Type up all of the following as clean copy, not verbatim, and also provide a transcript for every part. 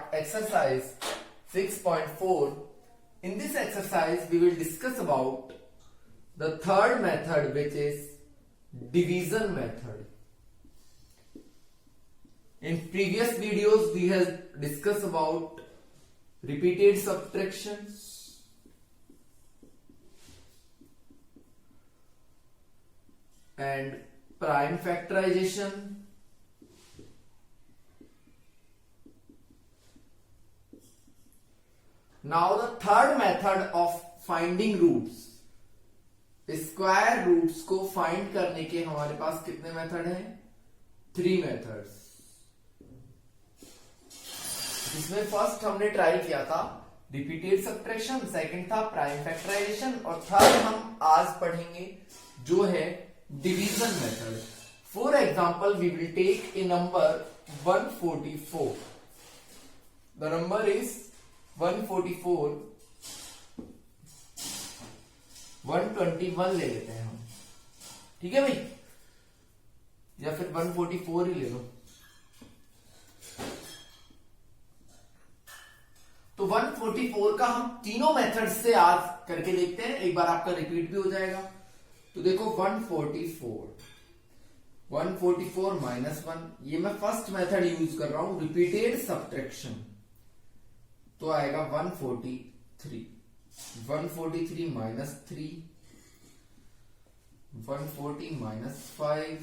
start exercise 6.4. In this exercise, we will discuss about the third method, which is division method. In previous videos, we have discussed about repeated subtraction, and prime factorization. Now the third method of finding roots. Square roots को find करने के हमारे पास कितने method हैं? 3 methods. इसमें first हमने try किया था रिपीटेड सब्ट्रैक्शन, सेकंड था प्राइम फैक्टराइजेशन, और थर्ड हम आज पढ़ेंगे जो है division method. For example, we will take a number 144. The number is 144. 121 ले लेते हैं हम, ठीक है भाई, या फिर 144 ही ले लो. तो 144 का हम तीनों मेथड से आज करके देखते हैं. एक बार आपका रिपीट भी हो जाएगा. तो देखो 144 माइनस 1, ये मैं फर्स्ट मेथड यूज कर रहा हूं, रिपीटेड सब्ट्रैक्शन. तो आएगा 143 minus 3, 140 minus 5,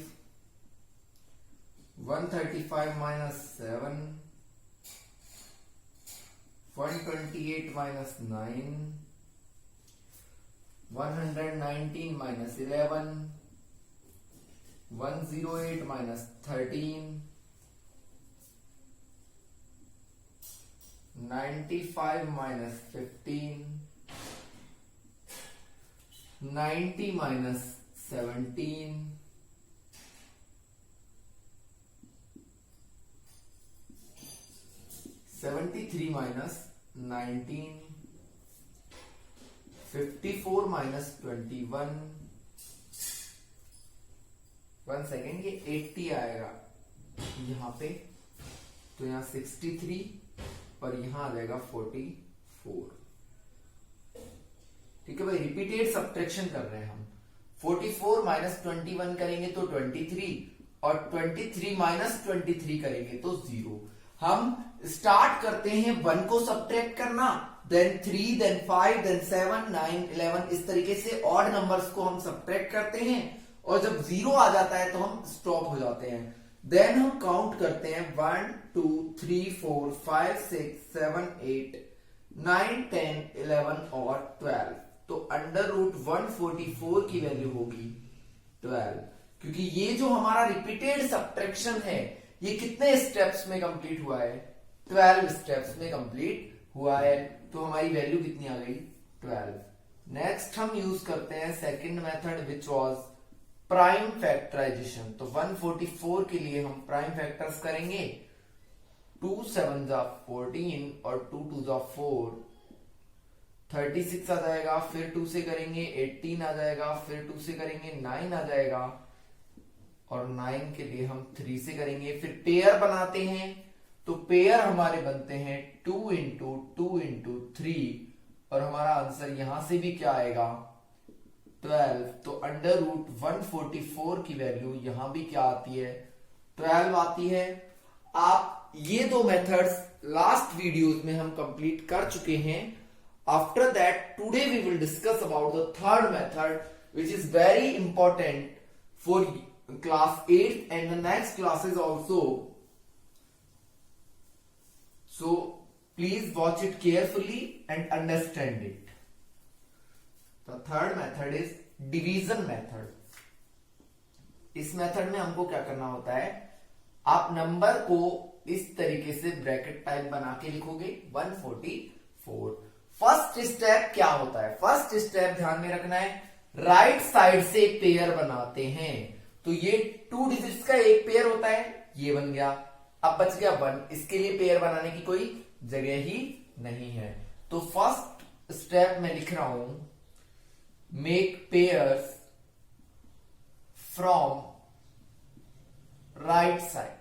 135 minus 7, 128 minus 9, 119 minus 11, 108 minus 13, 95 minus 15, 90 minus 17, 73 minus 19, 54 minus 21. 1 second, ये 80 आएगा यहां पे, तो यहां 63 और यहां आ जाएगा 44. ठीक है भाई, रिपीटेड सब्ट्रैक्शन कर रहे हैं हम. 44 माइनस 21 करेंगे तो 23, और 23 माइनस 23 करेंगे तो 0. हम स्टार्ट करते हैं 1 को सब्ट्रैक्ट करना, देन 3, देन 5, देन 7, 9, 11, इस तरीके से ऑड नंबर्स को हम सब्ट्रैक्ट करते हैं, और जब 0 आ जाता है तो हम स्टॉप हो जाते हैं. देन हम काउंट करते हैं 1, 2, 3, 4, 5, 6, 7, 8, 9, 10, 11 और 12. तो अंडर रूट 144 की वैल्यू होगी 12, क्योंकि ये जो हमारा रिपीटेड सब्ट्रैक्शन है ये कितने स्टेप्स में कंप्लीट हुआ है? 12 स्टेप्स में कंप्लीट हुआ है. तो हमारी वैल्यू कितनी आ गई? 12. नेक्स्ट हम यूज करते हैं second method, which was prime factorisation. तो 144 के लिए हम प्राइम फैक्टर्स करेंगे. 2 7 14 और 2 2 4, 36 आ जाएगा. फिर 2 से करेंगे 18 आ जाएगा. फिर 2 से करेंगे 9 आ जाएगा, और 9 के लिए हम 3 से करेंगे. फिर पेयर बनाते हैं, तो पेयर हमारे बनते हैं 2 इंटू 2 इंटू 3, और हमारा आंसर यहां से भी क्या आएगा? 12. तो अंडर रूट 144 की वैल्यू यहां भी क्या आती है? 12 आती है. आप ये दो मेथड्स लास्ट वीडियोस में हम कंप्लीट कर चुके हैं. After that today we will discuss about the third method, which is very important for class 8 and the next classes also. So please watch it carefully and understand it. The third method is division method. इस method में हमको क्या करना होता है? आप number को इस तरीके से ब्रैकेट टाइप बना के लिखोगे 144. फर्स्ट स्टेप क्या होता है? फर्स्ट स्टेप ध्यान में रखना है, राइट साइड से पेयर बनाते हैं. तो ये 2 डिजिट्स का एक पेयर होता है, ये बन गया. अब बच गया 1. इसके लिए पेयर बनाने की कोई जगह ही नहीं है. तो फर्स्ट स्टेप में लिख रहा हूं, make pairs from right side.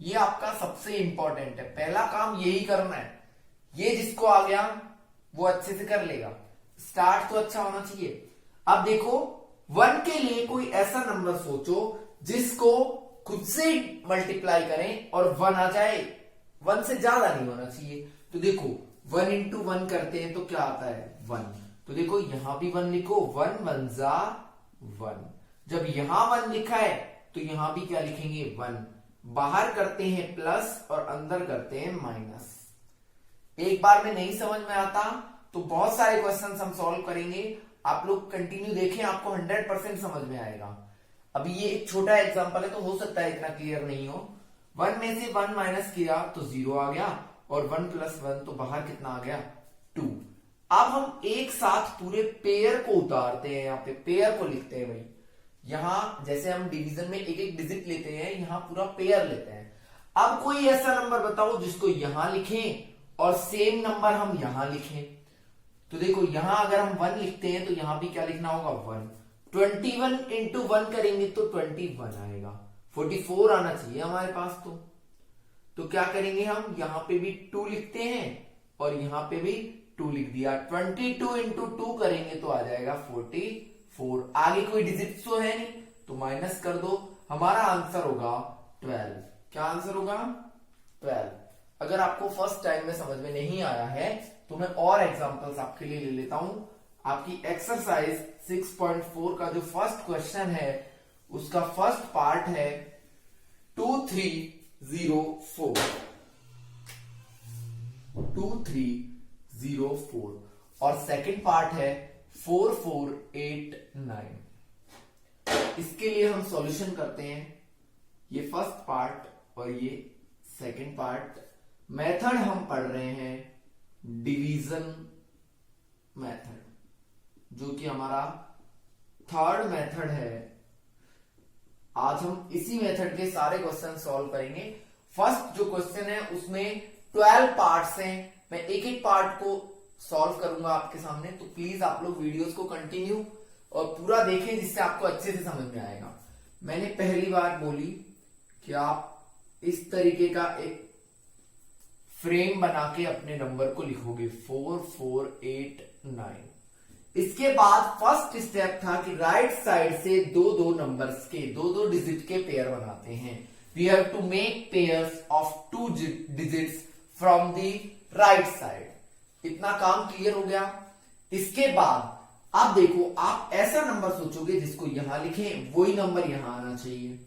ये आपका सबसे इंपॉर्टेंट है, पहला काम यही करना है। ये जिसको आ गया वो अच्छे से कर लेगा, स्टार्ट तो अच्छा होना चाहिए। अब देखो 1 के लिए कोई ऐसा नंबर सोचो जिसको खुद से मल्टीप्लाई करें और 1 आ जाए, 1 से ज्यादा नहीं होना चाहिए। तो देखो 1 इंटू 1 करते हैं तो क्या आता है 1। तो देखो यहां भी 1 लिखो, 1 1 जा 1। जब यहां 1 लिखा है तो यहां भी क्या लिखेंगे 1। बाहर करते हैं प्लस और अंदर करते हैं माइनस। एक बार में नहीं समझ में आता तो बहुत सारे क्वेश्चंस हम सॉल्व करेंगे, आप लोग कंटिन्यू देखें, आपको 100% समझ में आएगा। अभी ये एक छोटा एग्जांपल है तो हो सकता है इतना क्लियर नहीं हो। 1 में से 1 माइनस किया तो 0 आ गया, और 1 प्लस 1 तो बाहर कितना आ गया 2। अब हम एक साथ पूरे पेयर को उतारते हैं, यहाँ पे पेयर को लिखते हैं भाई। यहां जैसे हम डिवीजन में एक एक डिजिट लेते हैं, यहां पूरा पेयर लेते हैं। अब कोई ऐसा नंबर बताओ जिसको यहां लिखें और सेम नंबर हम यहां लिखें। तो देखो यहां अगर हम 1 लिखते हैं तो यहां भी क्या लिखना होगा 1। 21 इंटू 1 करेंगे तो 21 आएगा, 44 आना चाहिए हमारे पास। तो क्या करेंगे हम, यहां पे भी 2 लिखते हैं और यहां पे भी 2 लिख दिया। 22 इंटू 2 करेंगे तो आ जाएगा 44। आगे कोई डिजिट तो है नहीं तो माइनस कर दो, हमारा आंसर होगा 12। क्या आंसर होगा 12। अगर आपको फर्स्ट टाइम में समझ में नहीं आया है तो मैं और एग्जांपल्स आपके लिए ले लेता हूं। आपकी एक्सरसाइज 6.4 का जो फर्स्ट क्वेश्चन है उसका फर्स्ट पार्ट है 2304 और सेकंड पार्ट है 4489। इसके लिए हम सॉल्यूशन करते हैं, ये फर्स्ट पार्ट और ये सेकंड पार्ट। मेथड हम पढ़ रहे हैं डिवीजन मेथड, जो कि हमारा थर्ड मेथड है। आज हम इसी मेथड के सारे क्वेश्चन सॉल्व करेंगे। फर्स्ट जो क्वेश्चन है उसमें 12 पार्ट्स हैं, मैं एक एक पार्ट को सॉल्व करूंगा आपके सामने, तो प्लीज आप लोग वीडियोस को कंटिन्यू और पूरा देखें जिससे आपको अच्छे से समझ में आएगा। मैंने पहली बार बोली कि आप इस तरीके का एक फ्रेम बना के अपने नंबर को लिखोगे 4489। इसके बाद फर्स्ट स्टेप था कि राइट साइड से दो दो नंबर्स के दो डिजिट के पेयर बनाते हैं। We have to make pairs of 2 digits from the right side. इतना काम क्लियर हो गया। इसके बाद आप देखो, आप ऐसा नंबर सोचोगे जिसको यहां लिखें, वही नंबर यहां आना चाहिए।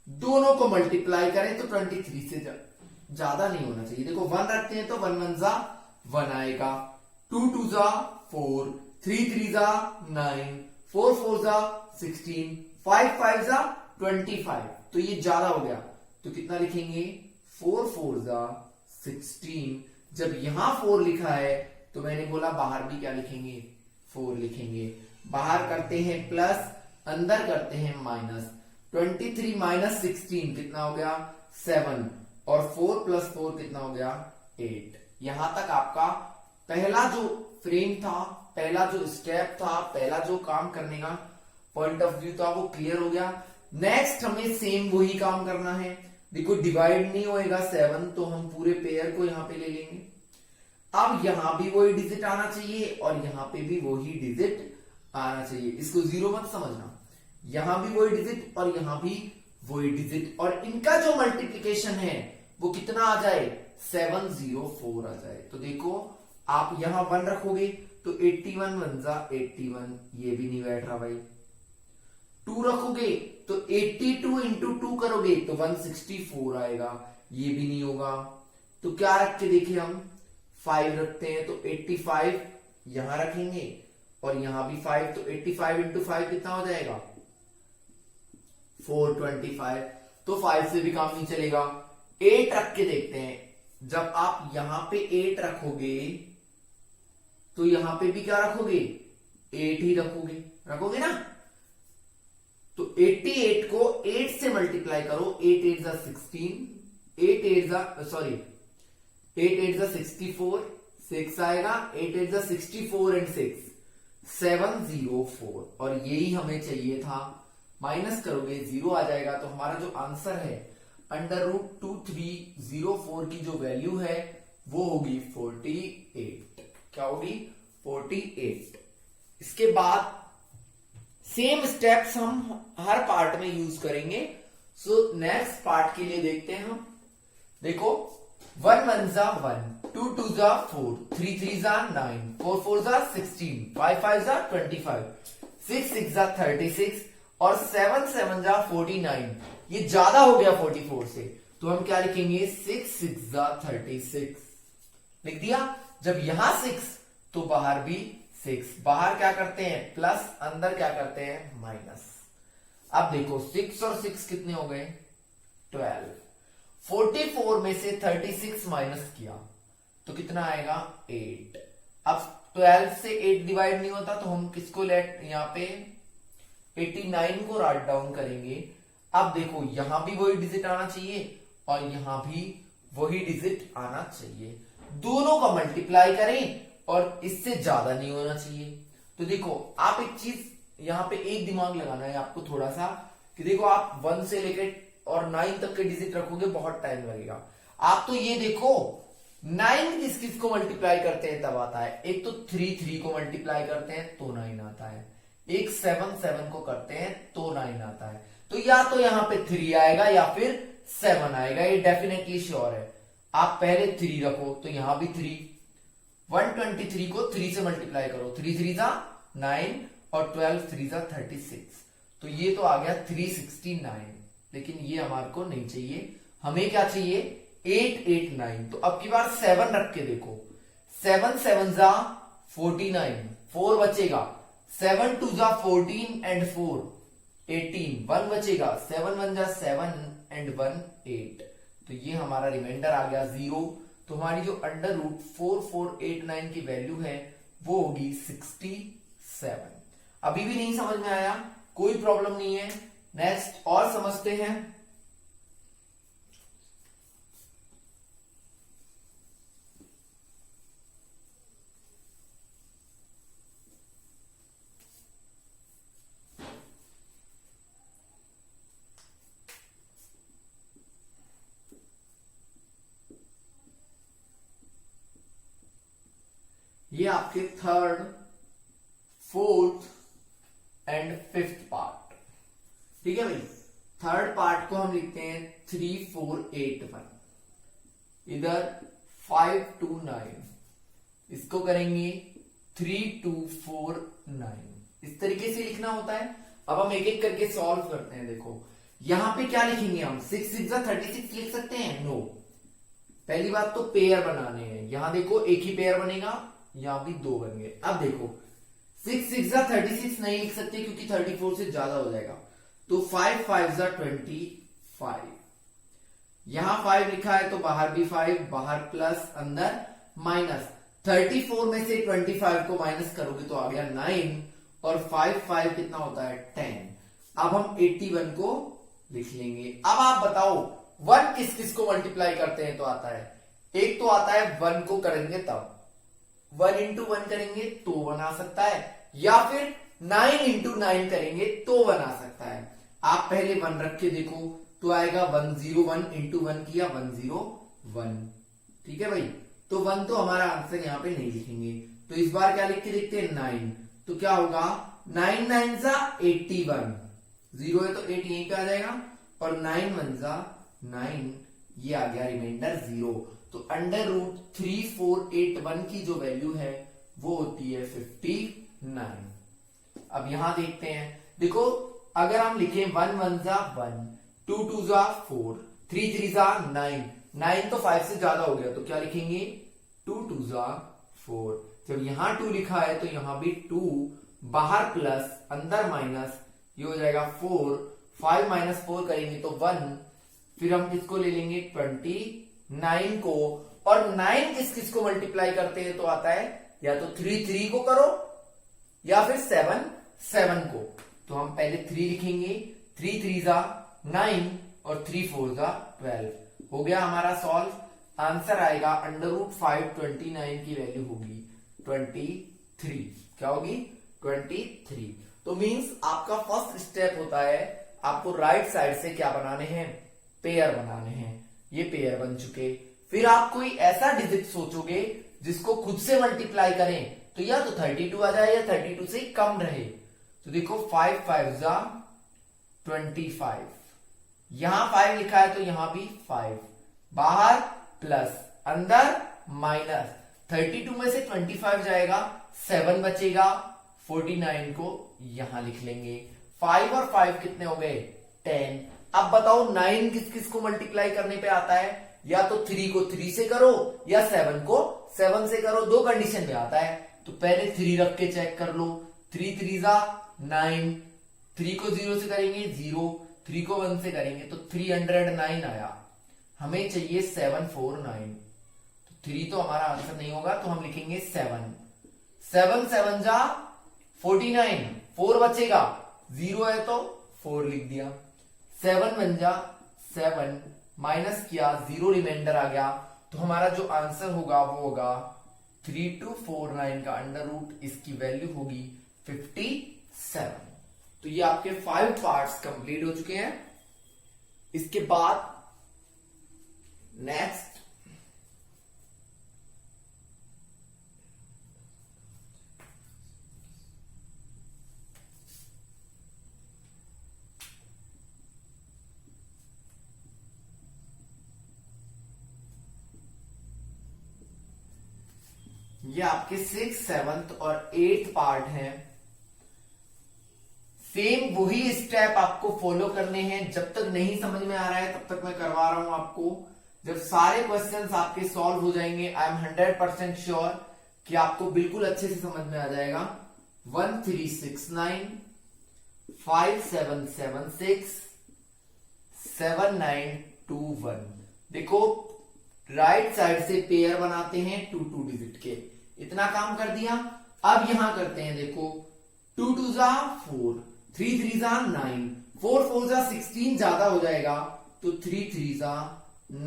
दोनों को मल्टीप्लाई करें तो 23 से ज्यादा नहीं होना चाहिए। देखो 1 रखते हैं तो 1 1 जा 1 आएगा, 2 2 जा 4, 3 3 जा 9, 4 4 जा 16, 5 5 जा 25। तो ये ज्यादा हो गया तो कितना लिखेंगे 4 4 जा 16। जब यहां 4 लिखा है तो मैंने बोला बाहर भी क्या लिखेंगे 4 लिखेंगे। बाहर करते हैं प्लस, अंदर करते हैं माइनस। 23 माइनस 16 कितना हो गया 7, और 4 प्लस 4 कितना हो गया 8। यहां तक आपका पहला जो फ्रेम था, पहला जो स्टेप था, पहला जो काम करने का पॉइंट ऑफ व्यू था वो क्लियर हो गया। नेक्स्ट हमें सेम वही काम करना है। देखो डिवाइड नहीं होएगा 7 तो हम पूरे पेयर को यहां पे ले लेंगे। अब यहां भी वही डिजिट आना चाहिए और यहां पे भी वही डिजिट आना चाहिए। इसको 0 मत समझना, यहां भी वही डिजिट और यहां भी वही डिजिट, और इनका जो मल्टीप्लीकेशन है वो कितना आ जाए 704 आ जाए। तो देखो आप यहां 1 रखोगे तो 81 1 जा 81, ये भी नहीं बैठ रहा भाई। 2 रखोगे तो 82 इंटू 2 करोगे तो 164 आएगा, ये भी नहीं होगा। तो क्या रख के देखिए हम 5 रखते हैं तो 85 यहां रखेंगे और यहां भी 5, तो 85 इंटू 5 कितना हो जाएगा 425। तो 5 से भी काम नहीं चलेगा। 8 रख के देखते हैं। जब आप यहां पे 8 रखोगे तो यहां पे भी क्या रखोगे 8 ही रखोगे ना। तो 88 को 8 से मल्टीप्लाई करो, 8 8 जा 16, 8 8 जा 64, 6 आएगा, 8 8 जा 64 एंड 6 704, और यही हमें चाहिए था। माइनस करोगे 0 आ जाएगा। तो हमारा जो आंसर है √2304 की जो वैल्यू है वो होगी 48। क्या होगी? 48। इसके बाद सेम स्टेप्स हम हर पार्ट में यूज करेंगे। सो नेक्स्ट पार्ट के लिए देखते हैं हम। देखो 1 1 जा 1, 2 2 जा 4, 3 3 जा 9, 4 4 जा 16, 5 5 जा 25, 6 6 जा 36 और 7 7 जा 49। ये ज्यादा हो गया 44 से, तो हम क्या लिखेंगे? 6 6 जा 36 लिख दिया। जब यहां 6 तो बाहर भी 6, बाहर क्या करते हैं प्लस, अंदर क्या करते हैं माइनस। अब देखो 6 और 6 कितने हो गए? 12। 44 में से 36 माइनस किया तो कितना आएगा? 8। अब 12 से 8 डिवाइड नहीं होता तो हम किसको लेट यहां पे 89 को राइट डाउन करेंगे। अब देखो यहां भी वही डिजिट आना चाहिए और यहां भी वही डिजिट आना चाहिए। दोनों का मल्टीप्लाई करें और इससे ज्यादा नहीं होना चाहिए। तो देखो आप एक चीज यहां पे एक दिमाग लगाना है आपको थोड़ा सा, कि देखो आप 1 से लेकर और 9 तक के डिजिट रखोगे बहुत टाइम लगेगा। आप तो ये देखो 9 किस किस को मल्टीप्लाई करते हैं तब आता है। एक तो 3 3 को मल्टीप्लाई करते हैं तो 9 आता है, एक 7 7 को करते हैं तो 9 आता है। तो या तो यहां पे 3 आएगा या फिर 7 आएगा, ये डेफिनेटली श्योर है। आप पहले 3 रखो तो यहां भी 3, 123 को 3 से मल्टीप्लाई करो, 3 3 जा 9 और 12 3 जा 36, तो ये तो आ गया 369। लेकिन ये हमारे को नहीं चाहिए, हमें क्या चाहिए? 889। तो अब की बार 7 रख के देखो, 7 7 जा 49, 4 बचेगा, 7 2 जा 14 एंड 4 18, 1 बचेगा, 7 1 जा 7 एंड 1 8। तो ये हमारा रिमाइंडर आ गया 0। तो हमारी जो √4489 की वैल्यू है वो होगी 67। अभी भी नहीं समझ में आया? कोई प्रॉब्लम नहीं है, नेक्स्ट और समझते हैं। ये आपके 3rd, 4th and 5th part, ठीक है भाई। 3rd पार्ट को हम लिखते हैं 3 4 8 1, इधर 5 2 9, इसको करेंगे 3 2 4 9। इस तरीके से लिखना होता है। अब हम एक एक करके सॉल्व करते हैं। देखो यहां पे क्या लिखेंगे हम? 6 6 जा 36 लिख सकते हैं? नो। पहली बात तो पेयर बनाने हैं। यहां देखो एक ही पेयर बनेगा, यहां भी 2 बन गए। अब देखो 6 6 जा 36 नहीं लिख सकते क्योंकि 34 से ज्यादा हो जाएगा, तो 5 5 जा 25। यहां 5 लिखा है तो बाहर भी 5, बाहर प्लस अंदर माइनस। 34 में से 25 को माइनस करोगे तो आ गया 9 और 5 5 कितना होता है? 10। अब हम 81 को लिख लेंगे। अब आप बताओ 1 किस किस को मल्टीप्लाई करते हैं तो आता है? एक तो आता है 1 को करेंगे तब 1 into 1 करेंगे तो बना सकता है, या फिर 9 into 9 करेंगे तो बना सकता है। आप पहले 1 रख के देखो तो आएगा 101 into 1 किया 101। ठीक है भाई, तो 1 तो हमारा आंसर यहां पे नहीं लिखेंगे, तो इस बार क्या लिख के देखते हैं 9। तो क्या होगा 9 9 जा 81, 0 है तो 8 यहीं पे आ जाएगा और 9 1 जा 9, ये आ गया रिमाइंडर 0। तो √3481 की जो वैल्यू है वो होती है 59। अब यहां देखते हैं। देखो अगर हम लिखें 1 1 जा 1, 2 2 जा 4, 3 3 जा 9, 9 तो 5 से ज्यादा हो गया तो क्या लिखेंगे 2 2 जा 4। जब यहां 2 लिखा है तो यहां भी 2, बाहर प्लस अंदर माइनस, ये हो जाएगा 4। 5 माइनस 4 करेंगे तो 1, फिर हम किसको ले लेंगे 29 को, और 9 किस किस को मल्टीप्लाई करते हैं तो आता है या तो 3 3 को करो या फिर 7 7 को। तो हम पहले 3 लिखेंगे, 3 3 जा 9 और 3 4 जा 12। हो गया हमारा सॉल्व। आंसर आएगा √529 की वैल्यू होगी 23। क्या होगी 23। तो मींस आपका फर्स्ट स्टेप होता है आपको राइट साइड से क्या बनाने हैं पेयर बनाने हैं। ये पेयर बन चुके। फिर आप कोई ऐसा डिजिट सोचोगे जिसको खुद से मल्टीप्लाई करें, तो या तो 32 आ जाए या 32 से कम रहे। तो देखो 5 5 जा 25, यहां 5 लिखा है तो यहां भी 5, बाहर प्लस अंदर माइनस। 32 में से 25 जाएगा, 7 बचेगा, 49 को यहां लिख लेंगे। 5 और 5 कितने हो गए? 10। अब बताओ 9 किस किस को मल्टीप्लाई करने पे आता है? या तो 3 को 3 से करो या 7 को 7 से करो, दो कंडीशन में आता है। तो पहले 3 रख के चेक कर लो। 3 3 जा 9, 3 को 0 से करेंगे 0, 3 को 1 से करेंगे तो 309 आया। हमें चाहिए 749, तो 3 तो हमारा आंसर नहीं होगा, तो हम लिखेंगे 7। 7 7 जा 49, 4 बचेगा, 0 है तो 4 लिख दिया। 7 1 जा 7, माइनस किया, 0 रिमाइंडर आ गया, तो हमारा जो आंसर होगा वो होगा 3249 का अंडर रूट, इसकी वैल्यू होगी 57। तो ये आपके 5 पार्ट्स कंप्लीट हो चुके हैं। इसके बाद नेक्स्ट ये आपके 6th 7th और 8th पार्ट हैं। सेम वही स्टेप आपको फॉलो करने हैं। जब तक नहीं समझ में आ रहा है तब तक मैं करवा रहा हूं आपको। जब सारे क्वेश्चंस आपके सॉल्व हो जाएंगे, आई एम 100% श्योर कि आपको बिल्कुल अच्छे से समझ में आ जाएगा। 1369, 5776, 7921। देखो राइट साइड से पेयर बनाते हैं 2 2 डिजिट के। इतना काम कर दिया। अब यहां करते हैं, देखो 2 2 जा 4, 3 3 जा 9, 4 4 जा 16 ज्यादा हो जाएगा, तो 3 3 जा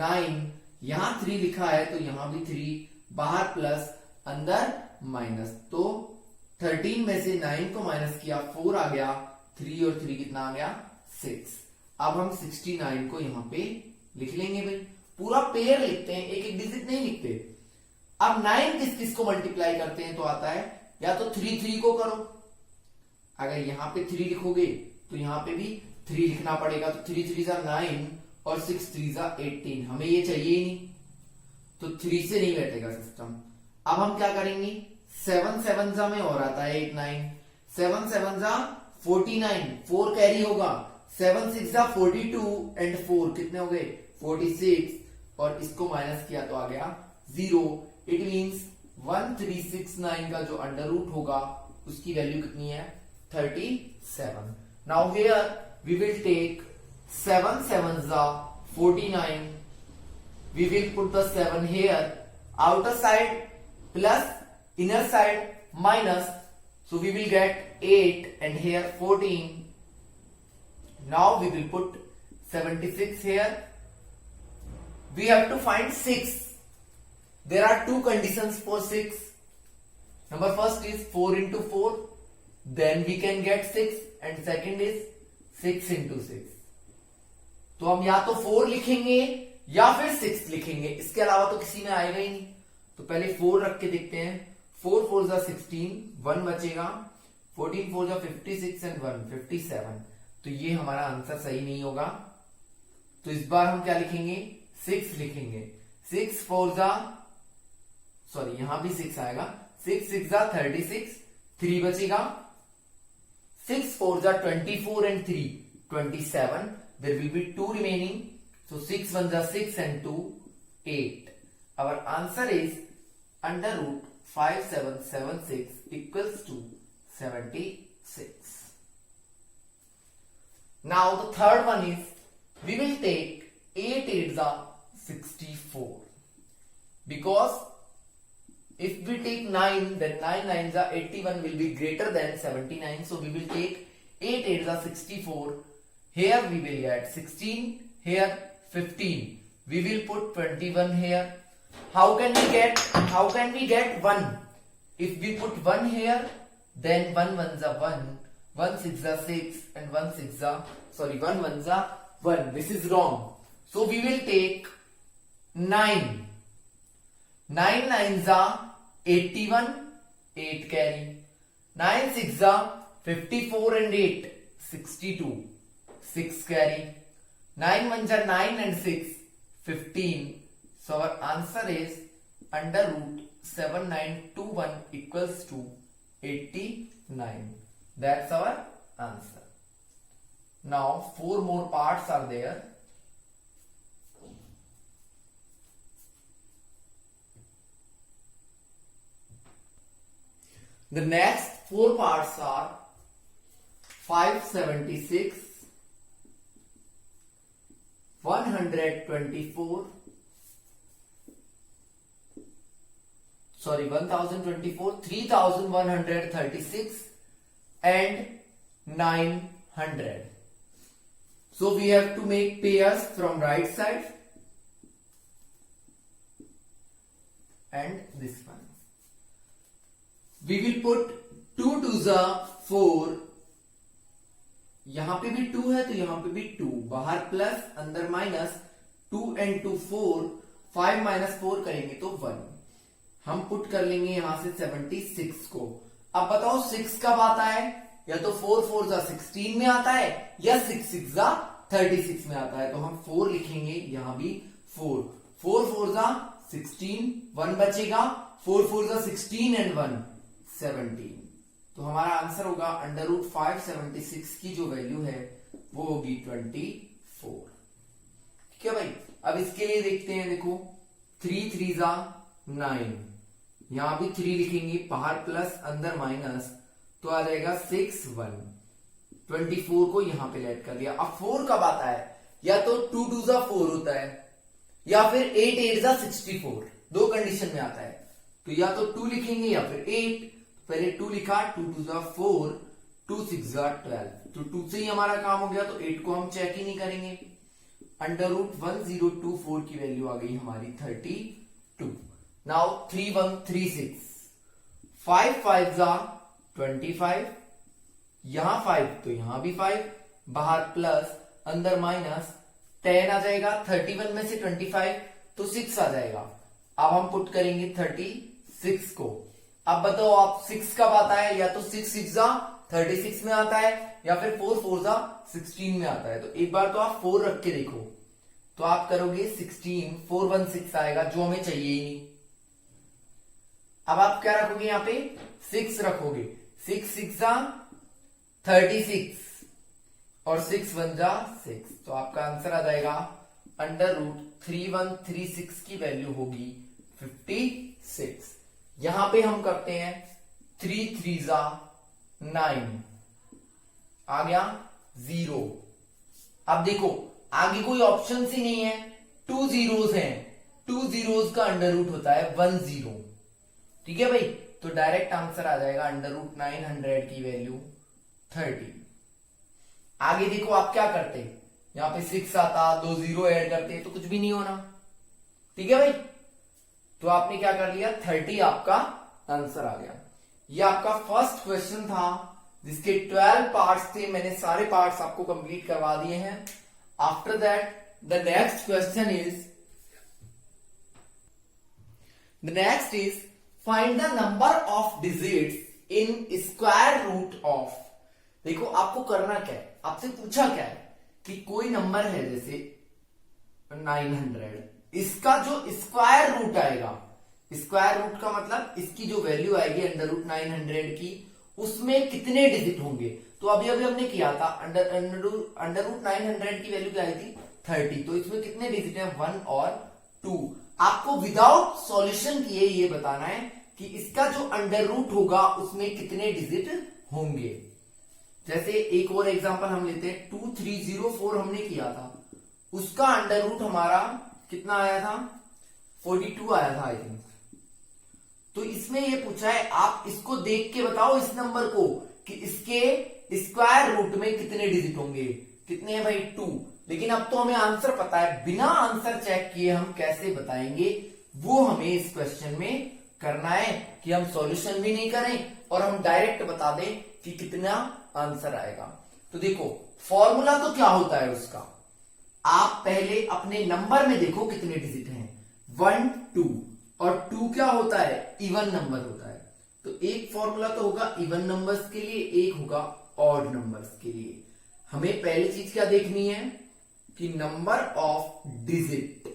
9, यहां 3 लिखा है तो यहां भी 3, बाहर प्लस अंदर माइनस, तो 13 में से 9 को माइनस किया, 4 आ गया, 3 और 3 कितना आ गया? 6। अब हम 69 को यहां पे लिख लेंगे भाई। पूरा पेयर लिखते हैं, एक एक डिजिट नहीं लिखते। अब 9 किस किस को मल्टीप्लाई करते हैं तो आता है, या तो 3 3 को करो। अगर यहां पे 3 लिखोगे तो यहां पे भी 3 लिखना पड़ेगा, तो 3 3 जा 9 और 6 3 जा 18। हमें ये चाहिए ही नहीं, तो 3 से नहीं बैठेगा सिस्टम। अब हम क्या करेंगे? 7 7 जा में और आता है 8 9, 7 7 जा 49, 4 कैरी होगा, 7 6 जा 42 एंड 4 कितने हो गए? 46, और इसको माइनस किया तो आ गया 0। इट मींस 1369 का जो अंडर रूट होगा उसकी वैल्यू कितनी है? 37। Now here we will take 7 7 जा 49, we will put the 7 here, outer side plus inner side minus, so we will get 8 and here 14. Now we will put 76 here. We have to find 6. There are two conditions for 6. Number first is 4 into 4, then we can get 6, and second is 6 into 6. तो हम या तो 4 लिखेंगे या फिर 6 लिखेंगे, इसके अलावा तो किसी में आएगा ही नहीं। तो पहले 4 रख के देखते हैं। 4 4 जा 16, 1 बचेगा, 14 4 जा 56 एंड 1 57। तो ये हमारा आंसर सही नहीं होगा। तो इस बार हम क्या लिखेंगे? 6 लिखेंगे। 6 4 जा, सॉरी यहां भी 6 आएगा, 6 6 जा 36, 3 बचेगा, 6 4 जा 24 and 3 27। There will be 2 remaining. So 6 1 जा 6 and 2 8. Our answer is under root 5776 equals to 76. Now the third one is, we will take 8 8 जा 64. Because if we take 9, then 9 9 जा 81 will be greater than 79. So we will take 8 8 जा 64. Here we will add 16, here 15. We will put 21 here. How can we get 1? If we put 1 here, then 1 1 जा 1, 1 6 जा 6 and 1 1 1 जा 1. This is wrong. So we will take 9. 9 nines are 81, 8 carry. 9 6 are 54 and 8, 62, 6 carry. 9 1 are 9 and 6, 15. So our answer is under root 7921 equals to 89. That's our answer. Now 4 more parts are there. The next 4 parts are 576, 1024, 3136 and 900. So we have to make pairs from right side and this one. We will put 2 2s are 4. यहां पे भी 2 है तो यहां पे भी 2, बाहर plus अंदर माइनस, 2 and 2 4, 5 minus 4 करेंगे तो 1. हम पुट कर लेंगे यहां से 76 को. अब बताओ 6 कब आता है? या तो 4 4 16 में आता है या 6 6 36 में आता है. तो हम 4 लिखेंगे, यहां भी 4. 4 4 16, 1 बचेगा. 4 4 16 and 1 17. तो हमारा आंसर होगा अंडर रूट 576 की जो वैल्यू है वो होगी 24. ठीक है भाई. अब इसके लिए देखते हैं. देखो 3 3 9, यहां भी 3 लिखेंगे, बाहर प्लस अंदर माइनस, तो आ जाएगा 6 1. 24 को यहां पे ऐड कर लिया. अब 4 कब आता है? या तो 2 2 4 होता है या फिर 8 8 64. 2 कंडीशन में आता है. तो या तो 2 लिखेंगे या फिर 8. पहले 2 लिखा, 2 2 4, 2 6 12. तो 2 से ही हमारा काम हो गया, तो 8 को हम चेक ही नहीं करेंगे. अंडर रूट 1024 की वैल्यू आ गई हमारी 32. नाउ 3 1 3 6, 5 5 25, यहां 5 तो यहां भी 5, बाहर प्लस अंदर माइनस, 10 आ जाएगा. 31 में से 25 तो 6 आ जाएगा. अब हम पुट करेंगे 36 को. अब बताओ आप 6 कब आता है? या तो 6 6 36 में आता है या फिर 4 4 16 में आता है. तो एक बार तो आप 4 रख के देखो, तो आप करोगे 16, 4 1 6 आएगा, जो हमें चाहिए ही नहीं. अब आप क्या रखोगे? यहां पे 6 रखोगे. 6 6 36 और 6 1 6. तो आपका आंसर आ जाएगा अंडर रूट 3136 की वैल्यू होगी 56. यहां पे हम करते हैं 3 3 9, आ गया 0. अब देखो आगे कोई ऑप्शन ही नहीं है, 2 zeros हैं. 2 zeros का अंडर रूट होता है 1 0. ठीक है भाई. तो डायरेक्ट आंसर आ जाएगा अंडर रूट 900 की वैल्यू 30. आगे देखो आप क्या करते, यहां पे 6 आता, 2 0 ऐड करते तो कुछ भी नहीं होना. ठीक है भाई. तो आपने क्या कर लिया, 30 आपका आंसर आ गया. ये आपका फर्स्ट क्वेश्चन था जिसके 12 पार्ट्स थे. मैंने सारे पार्ट्स आपको कंप्लीट करवा दिए हैं. After that the next question is find the number of digits in square root of. देखो आपको करना क्या है, आपसे पूछा क्या है कि कोई नंबर है जैसे 900, इसका जो स्क्वायर रूट आएगा, स्क्वायर रूट का मतलब इसकी जो वैल्यू आएगी अंडर रूट 900 की, उसमें कितने डिजिट होंगे. तो अभी अभी हमने किया था अंडर रूट 900 की वैल्यू क्या आई थी 30. तो इसमें कितने डिजिट हैं 1 और 2. आपको विदाउट सॉल्यूशन किए ये बताना है कि इसका जो अंडर रूट होगा उसमें कितने डिजिट होंगे. जैसे एक और एग्जांपल हम लेते हैं, 2304 हमने किया था, उसका अंडर रूट हमारा कितना आया था 42 आया था आई थिंक. तो इसमें ये पूछा है आप इसको देख के बताओ इस नंबर को कि इसके स्क्वायर रूट में कितने डिजिट होंगे. कितने हैं भाई 2. लेकिन अब तो हमें आंसर पता है, बिना आंसर चेक किए हम कैसे बताएंगे, वो हमें इस क्वेश्चन में करना है कि हम सॉल्यूशन भी नहीं करें और हम डायरेक्ट बता दें कि कितना आंसर आएगा. तो देखो फॉर्मूला तो क्या होता है उसका, आप पहले अपने नंबर में देखो कितने डिजिट हैं, 1 2, और 2 क्या होता है, इवन नंबर होता है। तो एक फॉर्मूला तो होगा इवन नंबर्स के लिए, एक होगा ऑड नंबर्स के लिए। हमें पहली चीज क्या देखनी है कि नंबर ऑफ डिजिट,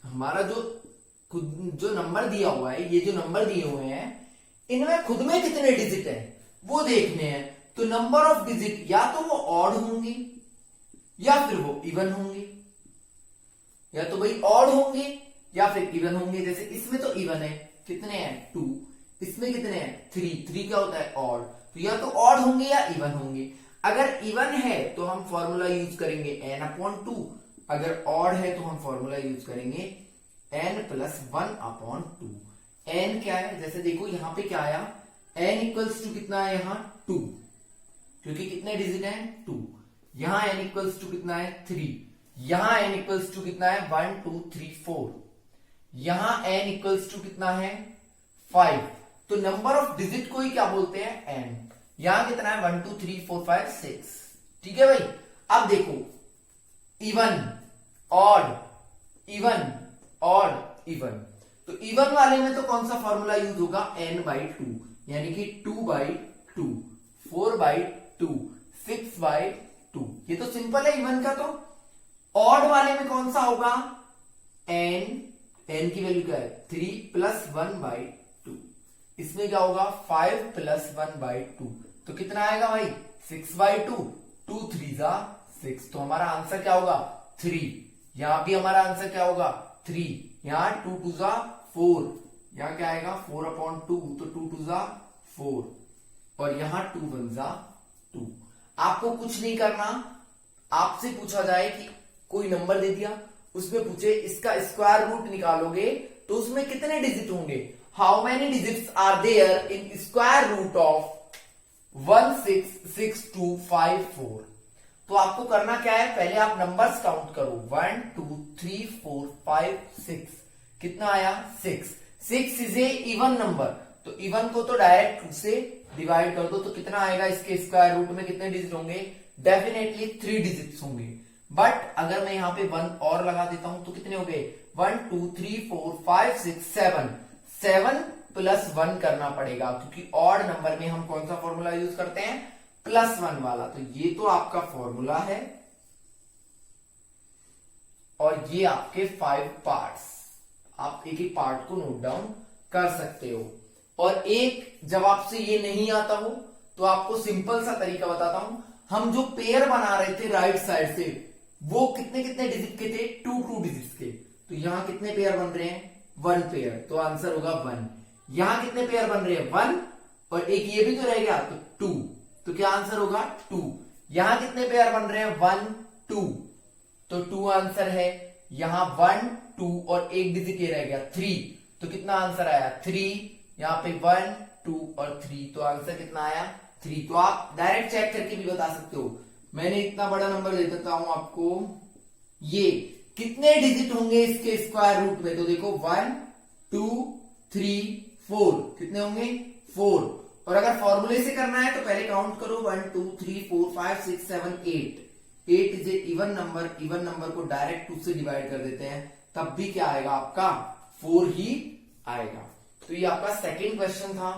हमारा जो नंबर दिया हुआ है, ये जो नंबर दिए हुए हैं इनमें खुद में कितने डिजिट हैं वो देखने हैं। तो नंबर ऑफ डिजिट या तो वो ऑड होंगे या फिर वो इवन होंगे, या तो भाई ऑड होंगे या फिर इवन होंगे। जैसे इसमें तो इवन है, कितने हैं 2, इसमें कितने हैं 3 क्या होता है ऑड, तो या तो ऑड होंगे या इवन होंगे। अगर इवन है तो हम फॉर्मूला यूज करेंगे n/2, अगर ऑड है तो हम फॉर्मूला यूज करेंगे n+1/2। n क्या है, जैसे देखो यहां पे क्या आया, n इक्वल्स टू कितना है यहाँ 2, क्योंकि कितने डिजिट हैं 2। यहां n इक्वल्स टू कितना है 3, यहां n इक्वल्स टू कितना है 1 2 3 4, यहां n इक्वल्स टू कितना है 5। तो नंबर ऑफ डिजिट को ही क्या बोलते हैं n। यहां कितना है 1 2 3 4 5 6, ठीक है भाई। अब देखो even odd, even odd even, तो इवन वाले में तो कौन सा फॉर्मूला यूज होगा, n/2, यानी कि 2/2, 4/2, 6/2। ये तो सिंपल है इवन का। तो ऑड वाले में कौन सा होगा, n की वैल्यू क्या है 3 + 1/2, इसमें क्या होगा 5 + 1/2, तो कितना आएगा भाई 6/2, 2 3 6। तो हमारा आंसर क्या होगा 3। यहां भी हमारा आंसर क्या होगा 3, यहां 2 2 4, यहां क्या आएगा 4/2, तो 2 2 4, और यहां 2 1 2। आपको कुछ नहीं करना, आपसे पूछा जाए कि कोई नंबर दे दिया, उसमें पूछे इसका स्क्वायर रूट निकालोगे तो उसमें कितने डिजिट होंगे, how many digits are there in square root of 1 6 6 2 5 4। तो आपको करना क्या है, पहले आप नंबर्स काउंट करो, 1 2 3 4 5 6, कितना आया 6। 6 इज ए इवन नंबर, तो इवन को तो डायरेक्ट 2 से डिवाइड कर दो, तो कितना आएगा, इसके स्क्वायर रूट में कितने डिजिट होंगे, डेफिनेटली 3 डिजिट्स होंगे। बट अगर मैं यहां पे 1 और लगा देता हूं तो कितने हो गए 1 2 3 4 5 6 7, 7 + 1 करना पड़ेगा, क्योंकि ऑड नंबर में हम कौन सा फॉर्मूला यूज करते हैं, +1 वाला। तो ये तो आपका फॉर्मूला है, और ये आपके 5 पार्ट्स, आप एक एक पार्ट को नोट डाउन कर सकते हो। और एक जब आपसे ये नहीं आता हो तो आपको सिंपल सा तरीका बताता हूं। हम जो पेयर बना रहे थे राइट साइड से, वो कितने कितने डिजिट के थे, 2 2 डिजिट के। तो यहां कितने पेयर बन रहे हैं 1 पेयर, तो आंसर होगा 1। यहां कितने पेयर बन रहे हैं 1, और एक ये भी तो रह गया तो 2, तो क्या आंसर होगा 2। यहां कितने पेयर बन रहे हैं 1 2, तो 2 आंसर है। यहां 1 2 और एक डिजिट ये रह गया 3, तो कितना आंसर आया 3। यहां पे 1 2 और 3, तो आंसर कितना आया 3। तो आप डायरेक्ट चेक करके भी बता सकते हो। मैंने इतना बड़ा नंबर दे देता हूं आपको, ये कितने डिजिट होंगे इसके स्क्वायर रूट में, तो देखो 1 2 3 4, कितने होंगे 4। और अगर फॉर्मूले से करना है तो पहले काउंट करो 1 2 3 4 5 6 7 8। 8 is a even number, even number को डायरेक्ट 2 से डिवाइड कर देते हैं, तब भी क्या आएगा आपका 4 ही आएगा। तो ये आपका सेकेंड क्वेश्चन था।